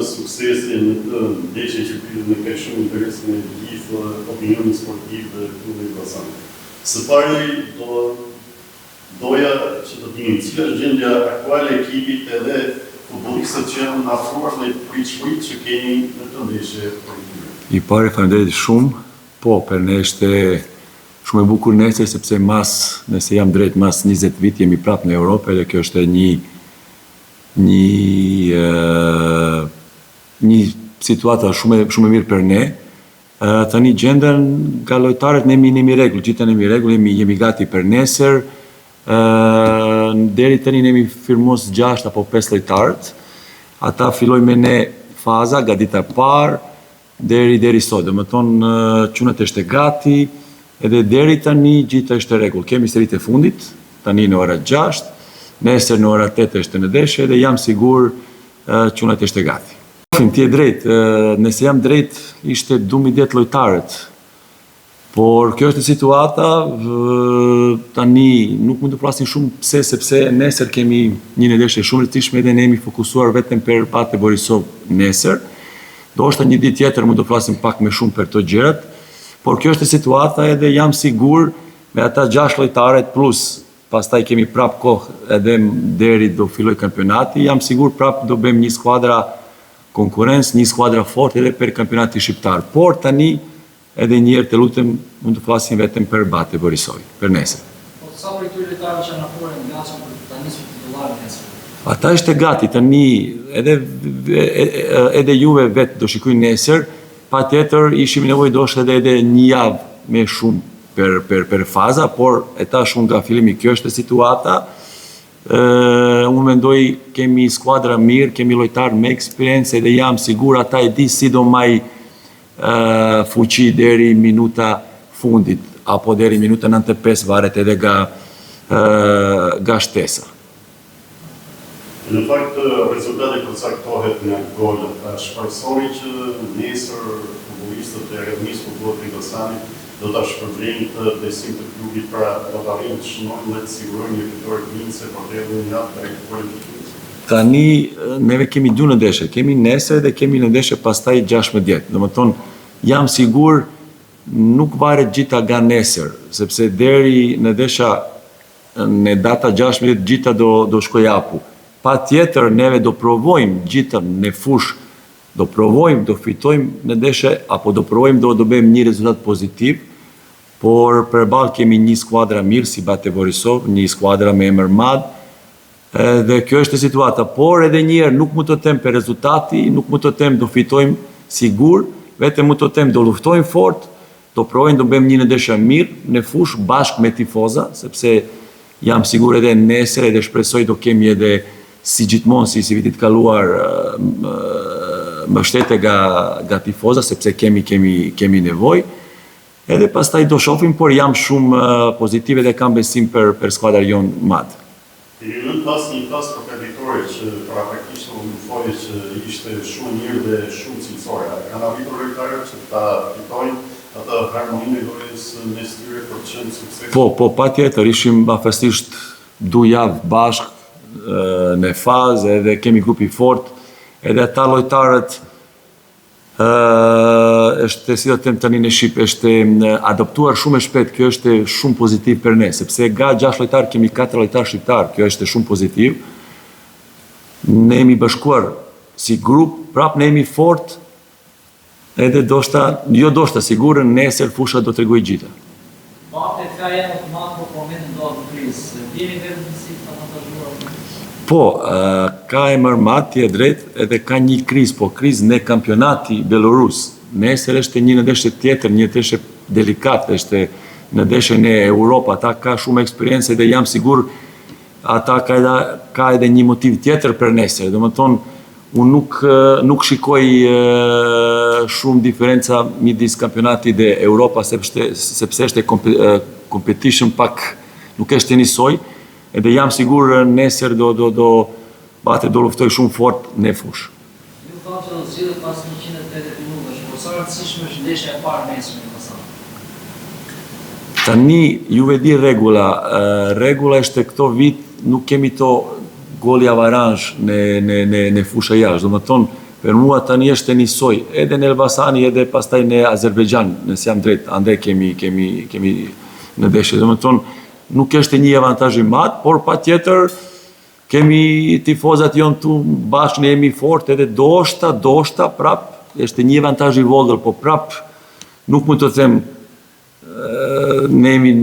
suksesin të ndeshje që pyetën me kaq shumë interesin e gjithë opinionit sportiv dhe klubit Elbasan. Së pari doja që të dinim cila është gjendja aktuale e ekipit edhe futbollistët që janë afruar dhe pritshmëritë që keni në këtë ndeshje kolektive. I pari faleminderit shumë, po për ne ishte shumë e bukur nesër sepse nëse jam drejt mas 20 vit jemi prapë në Europë dhe kjo është një situata shumë e mirë për ne. Tani gjendën nga lojtarët ne jemi rregull, gjithë jemi rregull, jemi gati për nesër. Deri tani ne jemi firmos 6 apo 5 lojtarët. Ata fillojnë me ne faza nga dita e parë deri sot. Domethënë çunat është gati, edhe deri tani gjithë është rregull. Kemi seritë e fundit, tani në ora 6, nesër në ora 8 është në ndeshje dhe jam sigur çunat është gati. Ti je drejt, nëse jam drejt ishte 12 lojtarët. Por kjo është situata, tani nuk mund të flasim shumë pse, sepse nesër kemi një ndeshje shumë rëndësishme dhe ne jemi fokusuar vetëm për Bate Borisov nesër. Do është një ditë tjetër mund të flasim pak më shumë për këto gjërat, por kjo është situata edhe jam sigur me ata 6 lojtarët plus pastaj kemi prap kohë edhe deri do filloj kampionati, jam sigur prap do bëjmë një skuadra konkurrencë, një skuadra fortë edhe për kampionatin shqiptar. Por tani edhe një herë të lutem mund të flasim vetëm për Bate Borisov, për nesër. Po sa për këtyre lojtarëve që janë afruar në gatshëm për ta nisur titullar nesër? Ata ishte gati, tani edhe juve vetë do shikojnë nesër, patjetër ishim nevojë ndoshta edhe një javë më shumë për faza, por e tash unë nga fillimi kjo është situata. Unë mendoj kemi skuadra mirë, kemi lojtarë me eksperiencë dhe jam sigur ata e di si do maj fuqi deri minuta fundit, apo deri minuta 95 varet edhe nga shtesa. Në fakt, rezultati përcaktohet nga gol. Shpresoj që nesër futbollistët e Akademiisë Futbollit të Elbasanit do ta shpërblejnë të besim të klubit pra do ta arrijnë të shënojnë dhe të sigurojnë një fitore të vincë për të hedhur një javë drejt kualifikimit. Tani neve kemi 2 ndeshje, kemi nesër dhe kemi ndeshje pastaj 16. Domethënë jam sigur nuk varet gjitha nga nesër, sepse deri në ndeshja në data 16 gjitha do shkoj apu. Pa tjetër, neve do provojmë gjithë në fush, do provojmë, do fitojmë në ndeshje, apo do provojmë do bëjmë një rezultat pozitiv, por përballë kemi një skuadra mirë si Bate Borisov, një skuadra me emër madh, dhe kjo është situata. Por edhe një herë nuk mund të them për rezultati, nuk mund të them do fitojmë sigur, vetëm mund të them do luftojmë fort, do provojmë do bëjmë një ndeshje mirë në fush bashkë me tifoza, sepse jam sigur edhe nesër edhe shpresoj do kemi edhe si gjithmonë si vitit kaluar mbështetje nga tifoza sepse kemi nevojë. Edhe pastaj do shohim, por jam shumë pozitiv dhe kam besim për skuadrën jonë madh. Keni lënë pas një flas përkatitore që praktikisht unë folje që ishte shumë mirë dhe shumë cilësore. Kanë arritur lojtarët që ta fitojnë atë harmoninë e lojës mes tyre për të qenë sukses? Po, patjetër, ishim bafastisht 2 javë bashkë në fazë edhe kemi grupi fort, edhe ata lojtarët është si do të them tani në Shqip, është adoptuar shumë e shpejt, kjo është shumë pozitiv për ne, sepse nga 6 lojtarë kemi 4 lojtarë shqiptarë, kjo është shumë pozitiv. Ne jemi bashkuar si grup, prap ne jemi fort, edhe sigurën nesër fusha do t'rregojë gjitha. Bate ka jenë automat për momentin do të krizë, dini vetëm si avantazhuar? Po, ka emër madh, ti e drejt, edhe ka një krizë, po krizë në kampionati Belorus. Nesër është një ndeshje tjetër, një ndeshje delikat, është në ndeshjen e Europës, ata ka shumë eksperiencë dhe jam sigur ata ka edhe një motiv tjetër për nesër. Domethënë, unë nuk shikoj shumë diferenca midis kampionatit dhe Europës, sepse është competition pak nuk është njësoj, edhe jam sigur nesër Bate do luftoj shumë fort në fush. Ju thonë që do të zgjidhet pas 180 minutash, por sa rëndësishme është ndeshja e parë nesër në Elbasan? Tani juve di regula është këto vit nuk kemi to goli avaransh në fusha jashtë. Domethënë për mua tani është tenisoj, edhe në Elbasani, edhe pastaj në Azerbejxhan, nëse jam drejt, ande kemi në ndeshje. Domethënë, nuk është një avantazh i madh, por patjetër kemi tifozat jonë tu bashkë, ne jemi fort, edhe doshta prap, është një avantazh i vogël, po prap nuk mund të them ne jemi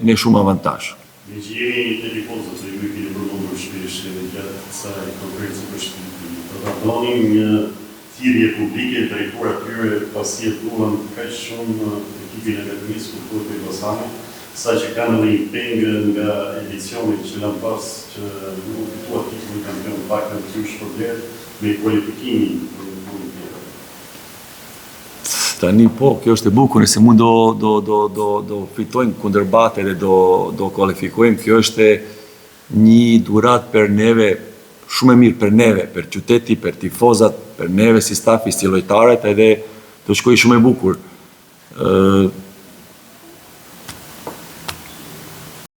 në shumë avantazh. Me që jemi të tifozët, që ju i keni përmendur shpesh gjatë kësaj konferencë për shtypje, do ta donin një thirrje publike drejtuar atyre pasi jetuan kaq shumë ekipin e Akademiisë Kulturë të Elbasanit, saqë kanë edhe një pengë nga edicionit që lan pas që nuk fitua titullin kampion paktën të shpërbler me kualifikimin për një punë tjetër. Tani po, kjo është e bukur, nëse mund do fitojmë kundër Bate dhe do kualifikojmë, kjo është një dhurat për neve, shumë e mirë për neve, për qyteti, për tifozat, për neve si stafi, si lojtarët, edhe të shkoj shumë e bukur.